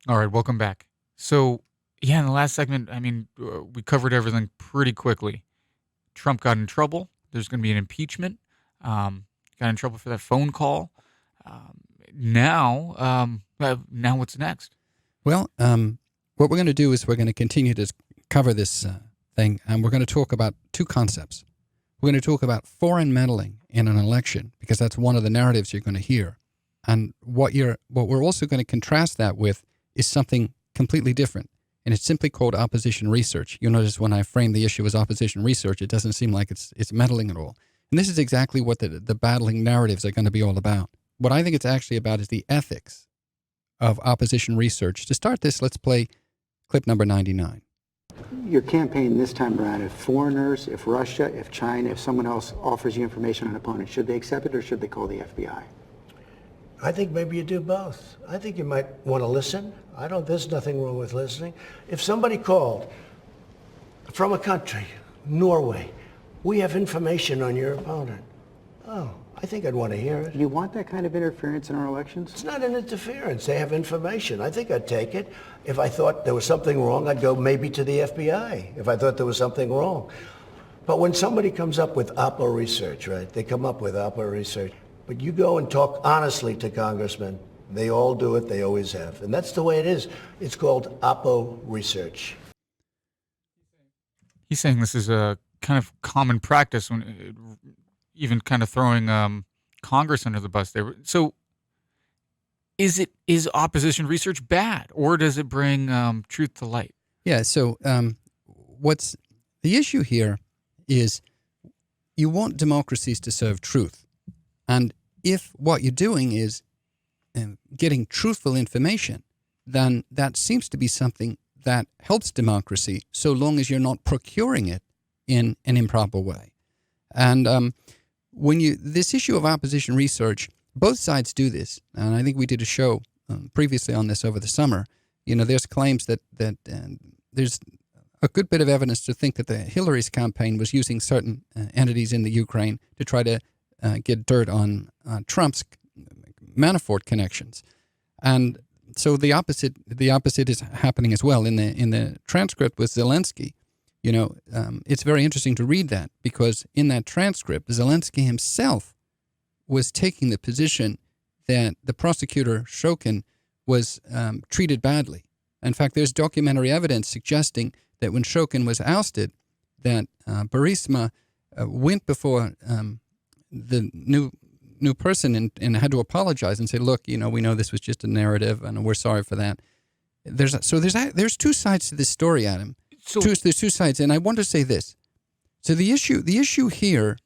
All right, welcome back. So, yeah, in the last segment, we covered everything pretty quickly. Trump got in trouble. There's going to be an impeachment. Got in trouble for that phone call. Um, now what's next? Well, what we're going to do is we're going to continue to cover this thing, and we're going to talk about two concepts. We're going to talk about foreign meddling in an election, because that's one of the narratives you're going to hear. And what we're also going to contrast that with is something completely different. And it's simply called opposition research. You'll notice when I frame the issue as opposition research, it doesn't seem like it's meddling at all. And this is exactly what the battling narratives are going to be all about. What I think it's actually about is the ethics of opposition research. To start this, let's play clip number 99. Your campaign this time around, if foreigners, if Russia, if China, if someone else offers you information on an opponent, should they accept it or should they call the FBI? I think maybe you do both. I think you might want to listen. There's nothing wrong with listening. If somebody called from a country, Norway, we have information on your opponent. Oh, I think I'd want to hear it. You want that kind of interference in our elections? It's not an interference. They have information. I think I'd take it. If I thought there was something wrong, I'd go maybe to the FBI if I thought there was something wrong. But when somebody comes up with Oppo research, right? They come up with Oppo research. But you go and talk honestly to congressmen. They all do it. They always have. And that's the way it is. It's called Oppo research. He's saying this is a kind of common practice, when even kind of throwing Congress under the bus there. So, is opposition research bad, or does it bring truth to light? Yeah. So, what's the issue here is you want democracies to serve truth. And if what you're doing is getting truthful information, then that seems to be something that helps democracy, so long as you're not procuring it in an improper way. And this issue of opposition research, both sides do this. And I think we did a show previously on this over the summer. There's claims that there's a good bit of evidence to think that the Hillary's campaign was using certain entities in the Ukraine to try to get dirt on Trump's Manafort connections. And so the opposite is happening as well. In the transcript with Zelensky, it's very interesting to read that, because in that transcript, Zelensky himself was taking the position that the prosecutor Shokin was treated badly. In fact, there's documentary evidence suggesting that when Shokin was ousted, that Burisma went before the new person and had to apologize and say, look, we know this was just a narrative and we're sorry for that. There's two sides to this story, Adam. There's two sides, and I want to say this. So the issue here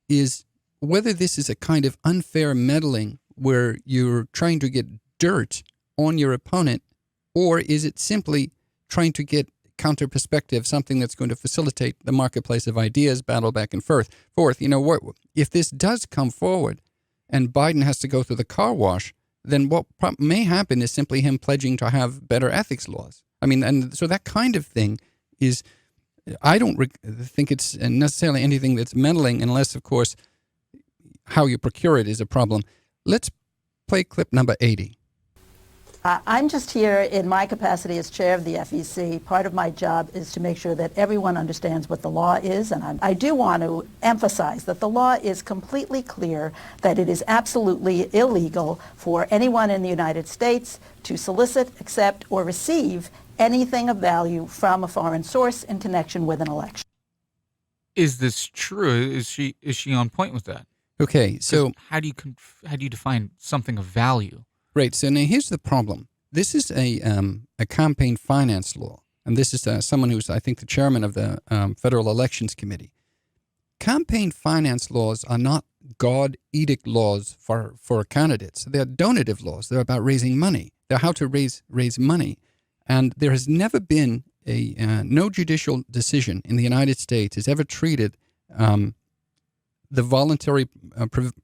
is whether this is a kind of unfair meddling where you're trying to get dirt on your opponent, or is it simply trying to get counter perspective, something that's going to facilitate the marketplace of ideas, battle back and forth. If this does come forward and Biden has to go through the car wash, then what may happen is simply him pledging to have better ethics laws. And so that kind of thing is, I don't think it's necessarily anything that's meddling, unless, of course, how you procure it is a problem. Let's play clip number 80. I'm just here in my capacity as chair of the FEC. Part of my job is to make sure that everyone understands what the law is, and I do want to emphasize that the law is completely clear that it is absolutely illegal for anyone in the United States to solicit, accept, or receive anything of value from a foreign source in connection with an election. Is this true? Is she on point with that? Okay, so how do you define something of value? Right. So now here's the problem. This is a campaign finance law, and this is someone who's, I think, the chairman of the Federal Elections Committee. Campaign finance laws are not God edict laws for candidates. They're donative laws. They're about raising money. They're how to raise money. And there has never been no judicial decision in the United States has ever treated the voluntary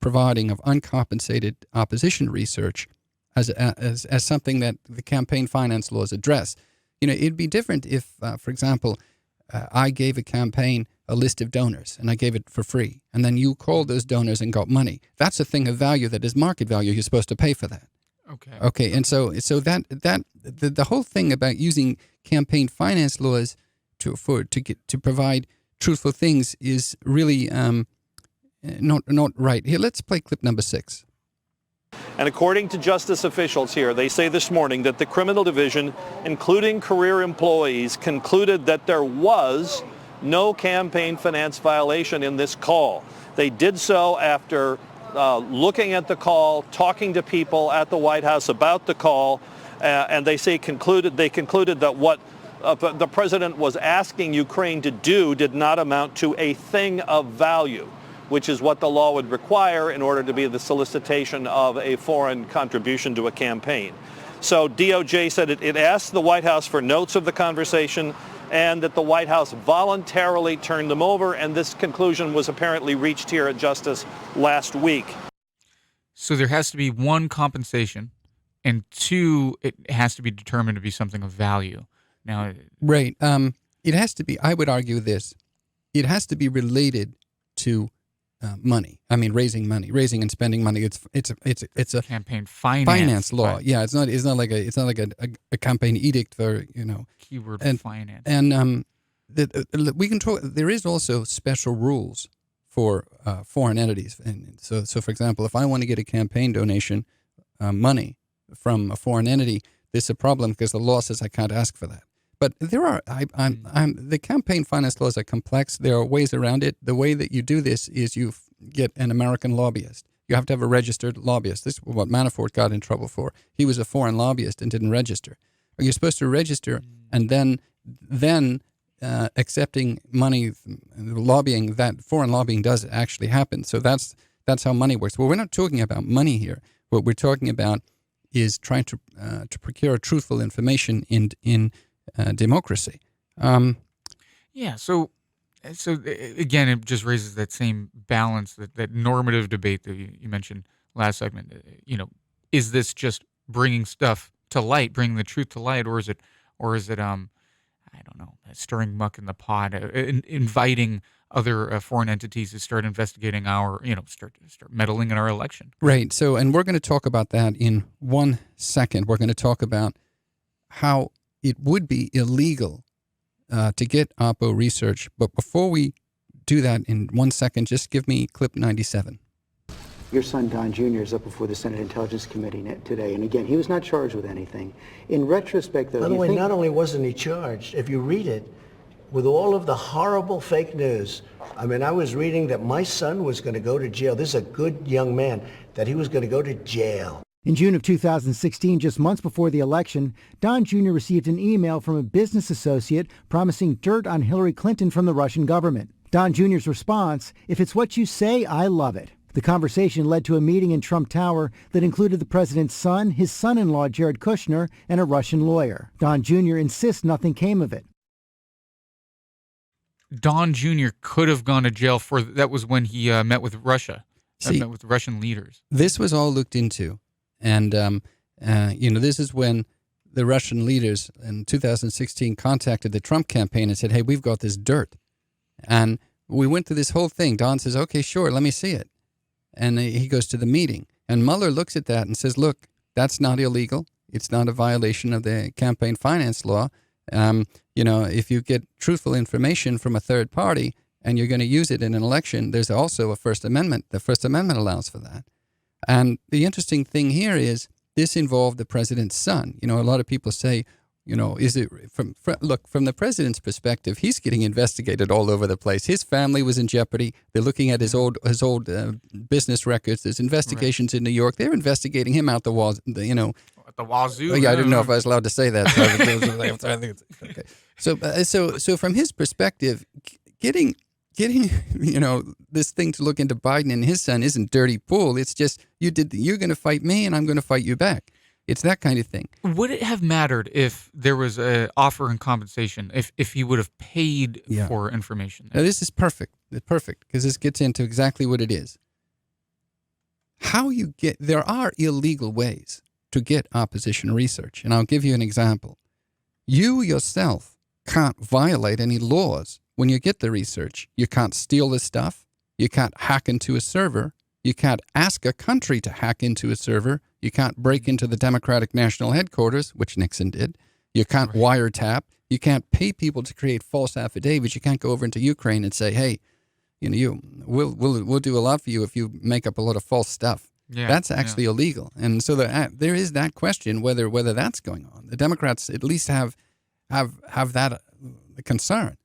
providing of uncompensated opposition research as something that the campaign finance laws address. It'd be different if, for example, I gave a campaign a list of donors and I gave it for free, and then you called those donors and got money. That's a thing of value that is market value. You're supposed to pay for that. Okay. Okay, and so the whole thing about using campaign finance laws to provide truthful things is really not right. Here, let's play clip number 6. And according to justice officials here, they say this morning that the criminal division, including career employees, concluded that there was no campaign finance violation in this call. They did so after looking at the call, talking to people at the White House about the call, and they concluded that what the president was asking Ukraine to do did not amount to a thing of value, which is what the law would require in order to be the solicitation of a foreign contribution to a campaign. So DOJ said it asked the White House for notes of the conversation and that the White House voluntarily turned them over, and this conclusion was apparently reached here at Justice last week. So there has to be 1, compensation, and 2, it has to be determined to be something of value. Now, right. It has to be, I would argue this, it has to be related to money. I mean, raising and spending money. It's a campaign finance law. Yeah, it's not like a campaign edict for keyword finance. And we can talk. There is also special rules for foreign entities. And so for example, if I want to get a campaign donation money from a foreign entity, there's a problem because the law says I can't ask for that. But there are, the campaign finance laws are complex. There are ways around it. The way that you do this is you get an American lobbyist. You have to have a registered lobbyist. This is what Manafort got in trouble for. He was a foreign lobbyist and didn't register. You're supposed to register and then accepting money, lobbying, that foreign lobbying does actually happen. So that's how money works. Well, we're not talking about money here. What we're talking about is trying to procure truthful information in democracy. Yeah, so again, it just raises that same balance, that normative debate that you mentioned last segment. Is this just bringing stuff to light, bringing the truth to light, or is it I don't know, stirring muck in the pot, inviting other foreign entities to start investigating start meddling in our election? Right. So, and we're going to talk about that in 1 second. We're going to talk about how it would be illegal to get Oppo research. But before we do that in 1 second, just give me clip 97. Your son, Don Jr., is up before the Senate Intelligence Committee today. And again, he was not charged with anything. In retrospect, though, by the way, not only wasn't he charged, if you read it, with all of the horrible fake news, I mean, I was reading that my son was going to go to jail. This is a good young man, that he was going to go to jail. In June of 2016, just months before the election, Don Jr. received an email from a business associate promising dirt on Hillary Clinton from the Russian government. Don Jr.'s response, "If it's what you say, I love it." The conversation led to a meeting in Trump Tower that included the president's son, his son-in-law Jared Kushner, and a Russian lawyer. Don Jr. insists nothing came of it. Don Jr. could have gone to jail for that. Was when he met with Russia, met with Russian leaders. This was all looked into, and this is when the Russian leaders in 2016 contacted the Trump campaign and said, "Hey, we've got this dirt," and we went through this whole thing. Don says, "Okay, sure, let me see it," and he goes to the meeting, and Mueller looks at that and says, "Look, that's not illegal. It's not a violation of the campaign finance law. If you get truthful information from a third party and you're going to use it in an election, there's also a First Amendment. The First Amendment allows for that." And the interesting thing here is this involved the president's son. A lot of people say, is it from the president's perspective, he's getting investigated all over the place. His family was in jeopardy. They're looking at his old business records. There's investigations in New York. They're investigating him out the walls, At the wazoo. Yeah, I didn't know if I was allowed to say that. So, okay. So from his perspective, getting this thing to look into Biden and his son isn't dirty pool. It's just you're going to fight me and I'm going to fight you back. It's that kind of thing. Would it have mattered if there was an offer and compensation, if he would have paid for information? Now, this is perfect. It's perfect because this gets into exactly what it is. There are illegal ways to get opposition research. And I'll give you an example. You yourself can't violate any laws when you get the research. You can't steal the stuff. You can't hack into a server. You can't ask a country to hack into a server. You can't break into the Democratic National Headquarters, which Nixon did. You can't wiretap. You can't pay people to create false affidavits. You can't go over into Ukraine and say, "Hey, we'll do a lot for you if you make up a lot of false stuff." Yeah, that's actually illegal. And so there is that question whether that's going on. The Democrats at least have that concern,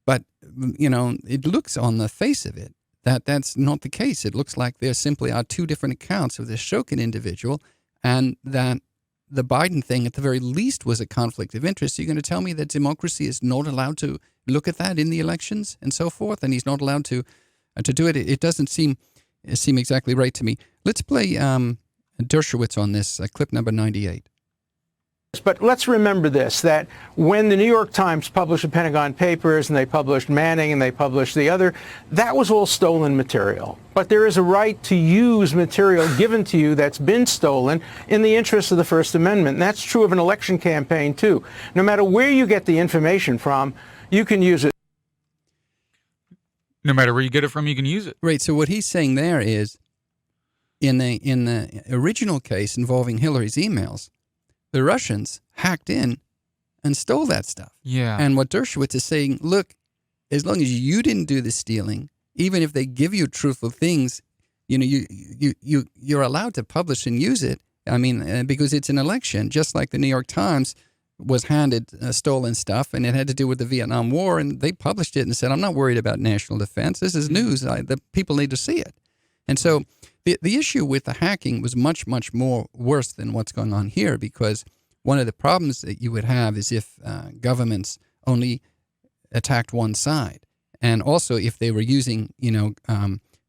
but it looks on the face of it that that's not the case. It looks like there simply are two different accounts of this Shokin individual, and that the Biden thing at the very least was a conflict of interest. So you're going to tell me that democracy is not allowed to look at that in the elections and so forth, and he's not allowed to do it? It doesn't seem exactly right to me. Let's play Dershowitz on this, clip number 98. But let's remember this, that when the New York Times published the Pentagon Papers and they published Manning and they published the other, that was all stolen material. But there is a right to use material given to you that's been stolen in the interest of the First Amendment. And that's true of an election campaign, too. No matter where you get the information from, you can use it. No matter where you get it from, you can use it. Right. So what he's saying there is, in the original case involving Hillary's emails, the Russians hacked in and stole that stuff. Yeah. And what Dershowitz is saying, look, as long as you didn't do the stealing, even if they give you truthful things, you're allowed to publish and use it. I mean, because it's an election, just like the New York Times was handed stolen stuff, and it had to do with the Vietnam War, and they published it and said, I'm not worried about national defense. This is news. The people need to see it. And so the issue with the hacking was much, much more worse than what's going on here, because one of the problems that you would have is if governments only attacked one side. And also if they were using,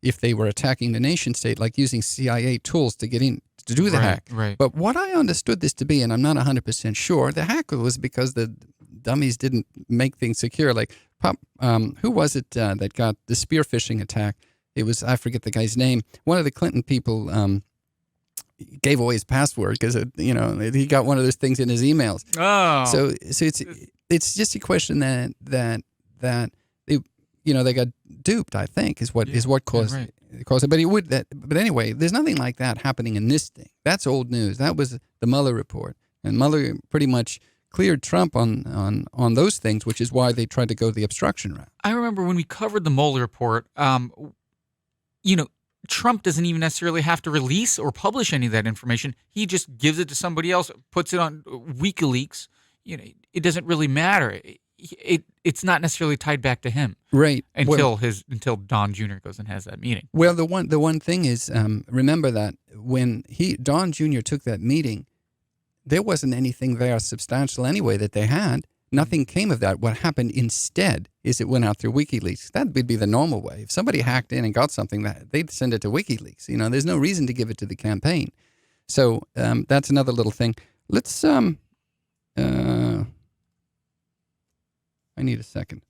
if they were attacking the nation state, like using CIA tools to get in, to do the hack. Right. But what I understood this to be, and I'm not 100% sure, the hack was because the dummies didn't make things secure. Like, who was it that got the spear phishing attack? It was, I forget the guy's name. One of the Clinton people gave away his password because he got one of those things in his emails. Oh, so it's just a question that they got duped. I think is what caused it. But anyway, there's nothing like that happening in this thing. That's old news. That was the Mueller report, and Mueller pretty much cleared Trump on those things, which is why they tried to go the obstruction route. I remember when we covered the Mueller report. Trump doesn't even necessarily have to release or publish any of that information. He just gives it to somebody else, puts it on WikiLeaks. It doesn't really matter. It's not necessarily tied back to him, right? Until Don Jr. goes and has that meeting. Well, the one thing is, remember that when Don Jr. took that meeting, there wasn't anything there substantial anyway that they had. Nothing came of that. What happened instead is it went out through WikiLeaks. That would be the normal way. If somebody hacked in and got something, they'd send it to WikiLeaks. There's no reason to give it to the campaign. So that's another little thing. Let's I need a second.